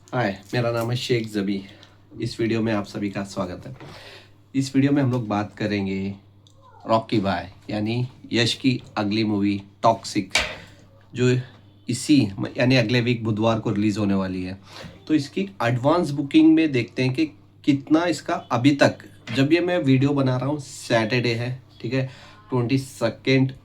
हाय, मेरा नाम है शेख ज़बी। इस वीडियो में आप सभी का स्वागत है। इस वीडियो में हम लोग बात करेंगे रॉकी भाई यानी यश की अगली मूवी टॉक्सिक, जो इसी यानी अगले वीक बुधवार को रिलीज़ होने वाली है। तो इसकी एडवांस बुकिंग में देखते हैं कि कितना इसका अभी तक, जब ये मैं वीडियो बना रहा हूँ सैटरडे है, ठीक है, 22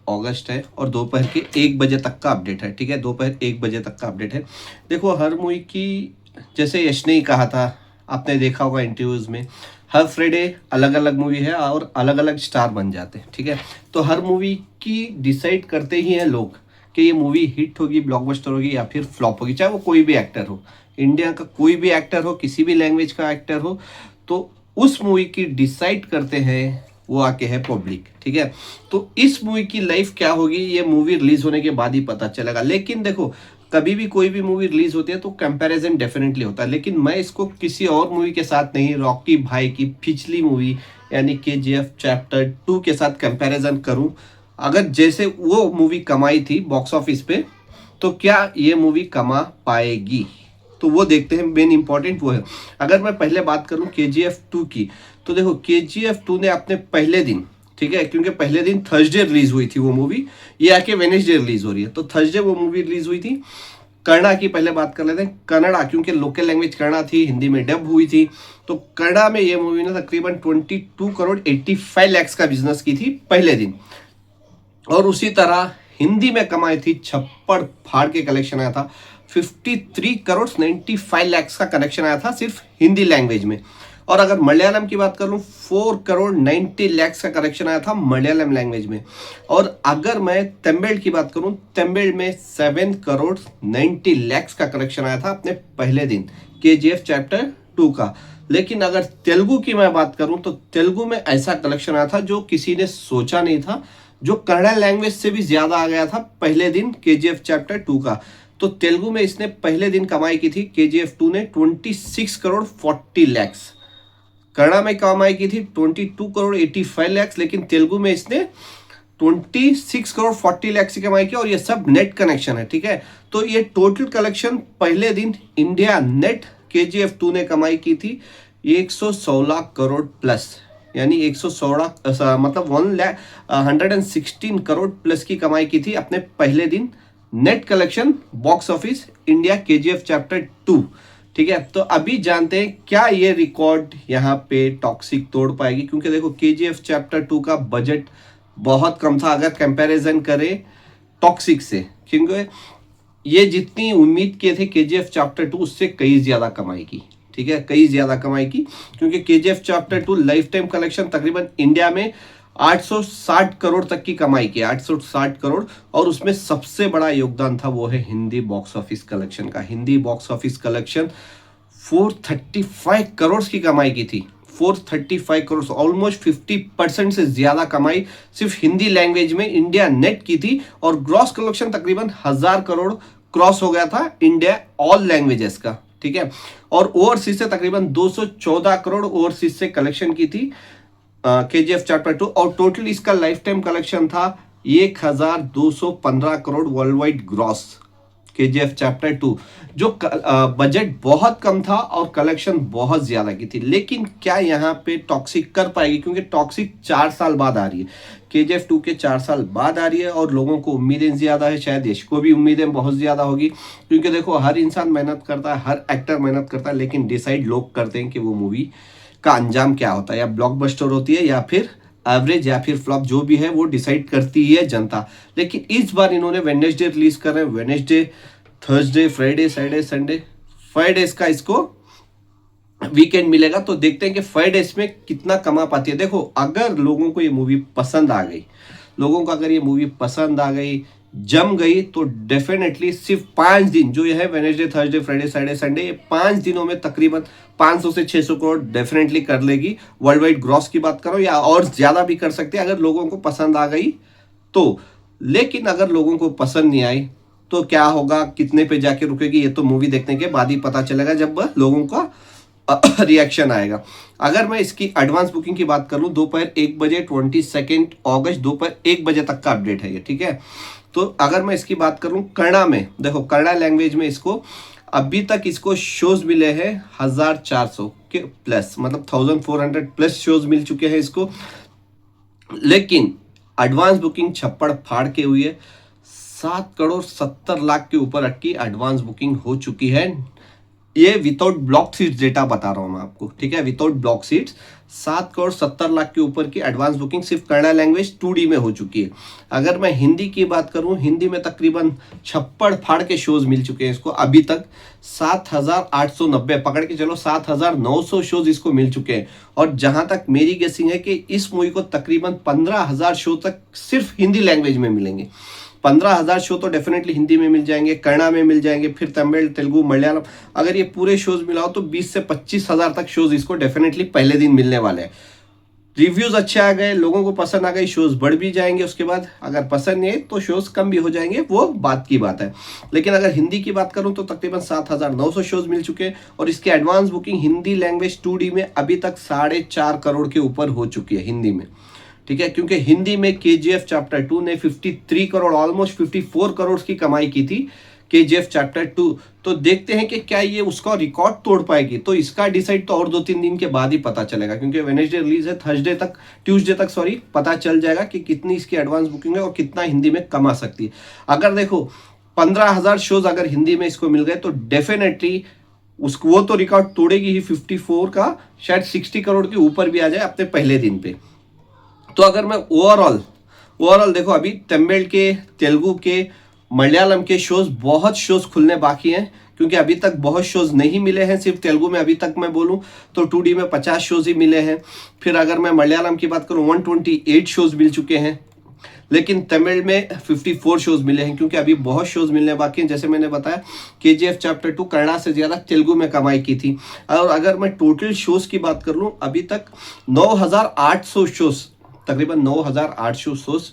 अगस्त है और दोपहर के 1 बजे तक का अपडेट है, ठीक है, दोपहर 1 बजे तक का अपडेट है। देखो, हर मूवी की, जैसे यश ने ही कहा था, आपने देखा होगा इंटरव्यूज़ में, हर फ्राइडे अलग अलग मूवी है और अलग अलग स्टार बन जाते हैं, ठीक है। तो हर मूवी की डिसाइड करते ही हैं लोग कि ये मूवी हिट होगी, ब्लॉकबस्टर होगी या फिर फ्लॉप होगी, चाहे वो कोई भी एक्टर हो, इंडिया का कोई भी एक्टर हो, किसी भी लैंग्वेज का एक्टर हो। तो उस मूवी की डिसाइड करते हैं वो आके है पब्लिक, ठीक है। तो इस मूवी की लाइफ क्या होगी ये मूवी रिलीज होने के बाद ही पता चलेगा। लेकिन देखो, कभी भी कोई भी मूवी रिलीज होती है तो कंपैरिजन डेफिनेटली होता है, लेकिन मैं इसको किसी और मूवी के साथ नहीं, रॉकी भाई की पिछली मूवी यानी KGF चैप्टर 2 के साथ कंपैरिजन करूं, अगर जैसे वो मूवी कमाई थी बॉक्स ऑफिस पे, तो क्या ये मूवी कमा पाएगी, तो वो देखते हैं। मेन इंपॉर्टेंट वो है। अगर मैं पहले बात करूं KGF 2 की, तो देखो KGF 2 ने अपने पहले दिन, ठीक है, क्योंकि पहले दिन थर्सडे रिलीज हुई थी वो मूवी, ये आके वेनेसडे रिलीज हो रही है, तो थर्सडे वो मूवी रिलीज हुई थी। कन्नड़ा की पहले बात कर लेते हैं। कन्नड़ा, क्योंकि लोकल लैंग्वेज कन्नड़ा थी, हिंदी में डब हुई थी, तो कन्नड़ा में ये मूवी ने तकरीबन 22 करोड़ 85 लाख का बिजनेस की थी पहले दिन। और उसी तरह हिंदी में कमाई थी, छप्पड़ फाड़ के कलेक्शन आया था, 53 करोड़ 95 लाख का कलेक्शन आया था सिर्फ हिंदी लैंग्वेज में। और अगर मलयालम की बात करूं, 4 करोड़ 90 लाख का कलेक्शन आया था मलयालम लैंग्वेज में। और अगर मैं तमिल की बात करूं, तमिल में 7 करोड़ 90 लाख का कलेक्शन आया था अपने पहले दिन KGF चैप्टर 2 का। लेकिन अगर तेलुगु की मैं बात करूं, तो तेलुगु में ऐसा कलेक्शन आया था जो किसी ने सोचा नहीं था, जो कन्नड़ा लैंग्वेज से भी ज्यादा आ गया था पहले दिन KGF चैप्टर 2 का। तो तेलुगु में इसने पहले दिन कमाई की थी KGF 2 ने 26 करोड़ 40 लाख। कन्नड़ा में कमाई की थी 22 करोड़ 85 लाख, लेकिन तेलुगु में इसने 26 करोड़ 40 लाख की कमाई की, और ये सब नेट कनेक्शन है, ठीक है। तो ये टोटल कलेक्शन पहले दिन इंडिया नेट KGF 2 ने कमाई की थी 116 करोड़ प्लस, यानी 116 मतलब 116 करोड़ प्लस की कमाई की थी अपने पहले दिन net collection box office India KGF chapter 2, ठीक है। तो अभी जानते हैं क्या ये रिकॉर्ड यहाँ पे टॉक्सिक तोड़ पाएगी, क्योंकि देखो KGF चैप्टर 2 का बजट बहुत कम था अगर कंपैरिजन करें टॉक्सिक से, क्योंकि ये जितनी उम्मीद किए थे KGF चैप्टर 2 उससे कई ज्यादा कमाई की, ठीक है, कई ज्यादा कमाई की, क्योंकि KGF chapter 2 life time collection तकरीबन इंडिया में 860 करोड़ तक की कमाई की, 860 करोड़। और उसमें सबसे बड़ा योगदान था वो है हिंदी बॉक्स ऑफिस कलेक्शन का। Hindi box office collection 435 crore की कमाई की थी, 435 करोड़, ऑलमोस्ट 50% से ज्यादा कमाई सिर्फ हिंदी लैंग्वेज में इंडिया नेट की थी। और ग्रॉस कलेक्शन तकरीबन 1000 करोड़ क्रॉस हो गया था इंडिया ऑल लैंग्वेजेस का, ठीक है। और ओवरसीज से तकरीबन 214 करोड़ ओवरसीज से कलेक्शन की थी KGF चैप्टर 2। और टोटल इसका लाइफ टाइम कलेक्शन था 1215 crore world wide gross KGF chapter 2, जो बजट बहुत कम था और कलेक्शन बहुत ज्यादा की थी। लेकिन क्या यहाँ पे टॉक्सिक कर पाएगी, क्योंकि टॉक्सिक 4 साल बाद आ रही है, KGF 2 के 4 साल बाद आ रही है, और लोगों को उम्मीदें ज्यादा है, शायद यश को भी उम्मीदें बहुत ज्यादा होगी, क्योंकि देखो हर इंसान मेहनत करता है, हर एक्टर मेहनत करता है, लेकिन डिसाइड लोग करते हैं कि वो मूवी का अंजाम क्या होता है, या ब्लॉकबस्टर होती है या फिर एवरेज या फिर फ्लॉप, जो भी है वो डिसाइड करती है जनता। लेकिन इस बार इन्होंने वेडनेसडे रिलीज कर रहे हैं, Wednesday, Thursday, Friday, Saturday, Sunday, 5 days का इसको वीकेंड मिलेगा। तो देखते हैं कि 5 डेज में कितना कमा पाती है। देखो, अगर लोगों को ये मूवी पसंद आ गई, लोगों को अगर ये मूवी पसंद आ गई, जम गई, तो डेफिनेटली सिर्फ 5 दिन जो ये है, Wednesday, Thursday, Friday, Saturday, Sunday, ये 5 दिनों में तकरीबन 500 से 600 करोड़ डेफिनेटली कर लेगी। वर्ल्ड वाइड ग्रॉस की बात करो या और ज्यादा भी कर सकते हैं अगर लोगों को पसंद आ गई तो। लेकिन अगर लोगों को पसंद नहीं आई तो क्या होगा, कितने पे जाके रुकेगी, ये तो मूवी देखने के बाद ही पता चलेगा, जब लोगों का रिएक्शन आएगा। अगर मैं इसकी एडवांस बुकिंग की बात करूं, दोपहर 1 बजे, 22 अगस्त दोपहर 1 बजे तक का अपडेट है ये, ठीक है। तो अगर मैं इसकी बात करूं कन्नड़ा में, देखो कन्नड़ा लैंग्वेज में इसको अभी तक इसको शोज मिले हैं 1400 के प्लस, मतलब 1400 प्लस शोज मिल चुके हैं इसको। लेकिन एडवांस बुकिंग छप्पड़ फाड़ के हुई है, 7 करोड़ 70 लाख के ऊपर की एडवांस बुकिंग हो चुकी है। ये विदाउट ब्लॉक सीट्स डेटा बता रहा हूं मैं आपको, ठीक है, without block seats 7 crore 70 lakh के ऊपर की एडवांस बुकिंग सिर्फ कन्नड़ा लैंग्वेज 2D में हो चुकी है। अगर मैं हिंदी की बात करूं, हिंदी में तकरीबन छप्पड़ फाड़ के शोज मिल चुके हैं इसको अभी तक। 7,890 पकड़ के चलो, 7,900 शोज इसको मिल चुके हैं। और जहां तक मेरी गेसिंग है कि इस मूवी को तकरीबन 15,000 शो तक सिर्फ हिंदी लैंग्वेज में मिलेंगे। 15,000 शो तो डेफिनेटली हिंदी में मिल जाएंगे, कन्नड़ा में मिल जाएंगे, फिर तमिल, तेलुगु, मलयालम, अगर ये पूरे शोज मिलाओ तो 20 से 25,000 तक शोज इसको डेफिनेटली पहले दिन मिलने वाले हैं। रिव्यूज अच्छे आ गए, लोगों को पसंद आ गई, शोज बढ़ भी जाएंगे। उसके बाद अगर पसंद नहीं है तो शोज कम भी हो जाएंगे, वो बात की बात है। लेकिन अगर हिंदी की बात करूं तो तकरीबन 7,900 शोज मिल चुके हैं और इसकी advance booking Hindi language 2D में अभी तक 4.5 करोड़ के ऊपर हो चुकी है हिंदी में, ठीक है। क्योंकि हिंदी में KGF चैप्टर 2 ने 53 करोड़, ऑलमोस्ट 54 करोड़ की कमाई की थी KGF चैप्टर 2। तो देखते हैं कि क्या ये उसका रिकॉर्ड तोड़ पाएगी। तो इसका डिसाइड तो और 2-3 दिन के बाद ही पता चलेगा, क्योंकि वेडनेसडे रिलीज है, ट्यूसडे तक पता चल जाएगा कि कितनी इसकी एडवांस बुकिंग है और कितना हिंदी में कमा सकती है। अगर देखो 15,000 शोज अगर हिंदी में इसको मिल गए तो डेफिनेटली उसको, वो तो रिकॉर्ड तोड़ेगी ही 54 का, शायद 60 करोड़ के ऊपर भी आ जाए अपने पहले दिन पे। तो अगर मैं ओवरऑल देखो, अभी तमिल के, तेलुगु के, मलयालम के शोज, बहुत शोज खुलने बाकी हैं, क्योंकि अभी तक बहुत शोज नहीं मिले हैं। सिर्फ तेलुगु में अभी तक मैं बोलूं तो 2D में 50 शोज ही मिले हैं। फिर अगर मैं मलयालम की बात करूं 128 शोज मिल चुके हैं, लेकिन तमिल में 54 शोज मिले हैं, क्योंकि अभी बहुत शोज मिलने बाकी हैं। जैसे मैंने बताया KGF चैप्टर 2 कन्नड़ा से ज्यादा तेलुगु में कमाई की थी। और अगर मैं टोटल शोज की बात कर लूं, अभी तक 9,800 शोज, तकरीबन 9,800 शोज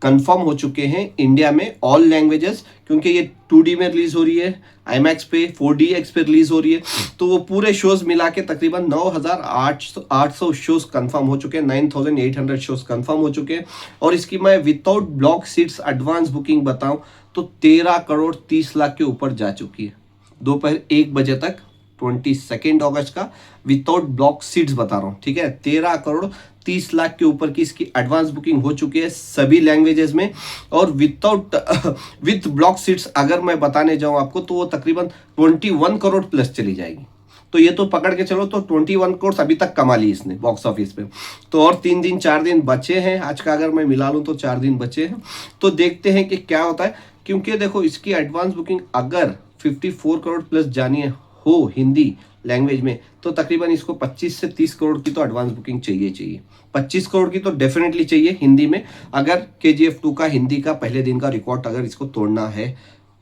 कंफर्म हो चुके हैं इंडिया में, ऑल लैंग्वेजेस, क्योंकि ये 2D में रिलीज हो रही है, IMAX पे 4DX पे रिलीज हो रही है। तो वो पूरे शोज मिला के तकरीबन 9,800 शोज कंफर्म हो चुके हैं, 9,800 शोज कंफर्म हो चुके हैं। और इसकी मैं without block seats advance booking बताऊं तो 13 करोड़ 30 लाख के ऊपर जा चुकी है दोपहर 1 बजे तक, 22 अगस्त का, विदाउट ब्लॉक सीट्स बता रहा हूँ, ठीक है। 13 करोड़ 30 लाख के ऊपर की इसकी एडवांस बुकिंग हो चुकी है सभी लैंग्वेजेस में। और विथ ब्लॉक सीट्स अगर मैं बताने जाऊं आपको तो वो तकरीबन 21 करोड़ प्लस चली जाएगी। तो ये तो पकड़ के चलो, तो 21 करोड़ अभी तक कमा ली इसने बॉक्स ऑफिस पे। तो और 4 दिन बचे हैं, आज का अगर मैं मिला लूं तो 4 दिन बचे हैं। तो देखते हैं कि क्या होता है, क्योंकि देखो इसकी एडवांस बुकिंग अगर 54 करोड़ प्लस जानी हो हिंदी लैंग्वेज में तो तकरीबन इसको 25 से 30 करोड़ की तो एडवांस बुकिंग चाहिए। 25 करोड़ की तो डेफिनेटली चाहिए हिंदी में, अगर KGF 2 का हिंदी का पहले दिन का रिकॉर्ड अगर इसको तोड़ना है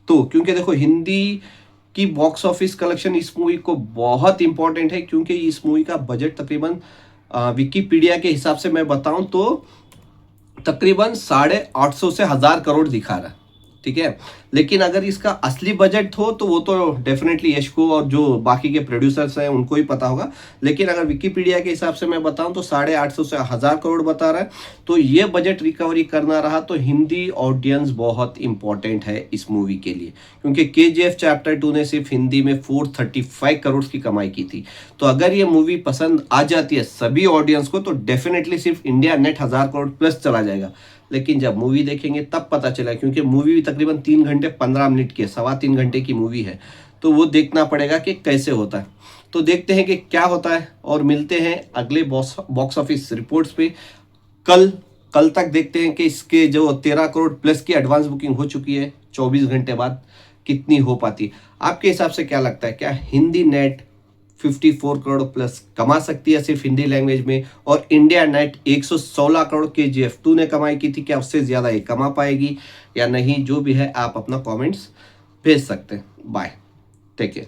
तो। क्योंकि देखो हिंदी की बॉक्स ऑफिस कलेक्शन इस मूवी को बहुत इंपॉर्टेंट है, क्योंकि इस मूवी का बजट तकरीबन विकीपीडिया के हिसाब से मैं बताऊं तो तकरीबन 850 से 1,000 करोड़ दिखा रहा है, ठीक है। लेकिन अगर इसका असली बजट हो तो वो तो डेफिनेटली यश को और जो बाकी के प्रोड्यूसर्स हैं उनको ही पता होगा। लेकिन अगर विकीपीडिया के हिसाब से मैं बताऊं तो 850 से 1,000 करोड़ बता रहा है। तो ये बजट रिकवरी करना रहा तो हिंदी ऑडियंस बहुत इंपॉर्टेंट है इस मूवी के लिए, क्योंकि KGF चैप्टर 2 ने सिर्फ हिंदी में 435 करोड़ की कमाई की थी। तो अगर ये मूवी पसंद आ जाती है सभी ऑडियंस को तो डेफिनेटली सिर्फ इंडिया नेट 1,000 करोड़ प्लस चला जाएगा। लेकिन जब मूवी देखेंगे तब पता चला, क्योंकि मूवी भी तकरीबन 3 घंटे 15 मिनट की है, 3.25 घंटे की मूवी है। तो वो देखना पड़ेगा कि कैसे होता है। तो देखते हैं कि क्या होता है और मिलते हैं अगले बॉक्स ऑफिस रिपोर्ट्स पे कल तक। देखते हैं कि इसके जो 13 करोड़ प्लस की एडवांस बुकिंग हो चुकी है 24 घंटे बाद कितनी हो पाती है। आपके हिसाब से क्या लगता है, क्या हिंदी नेट 54 करोड़ प्लस कमा सकती है सिर्फ हिंदी लैंग्वेज में, और इंडिया नेट 116 करोड़ KGF 2 ने कमाई की थी, क्या उससे ज़्यादा ये कमा पाएगी या नहीं? जो भी है आप अपना कमेंट्स भेज सकते हैं। Bye, take care.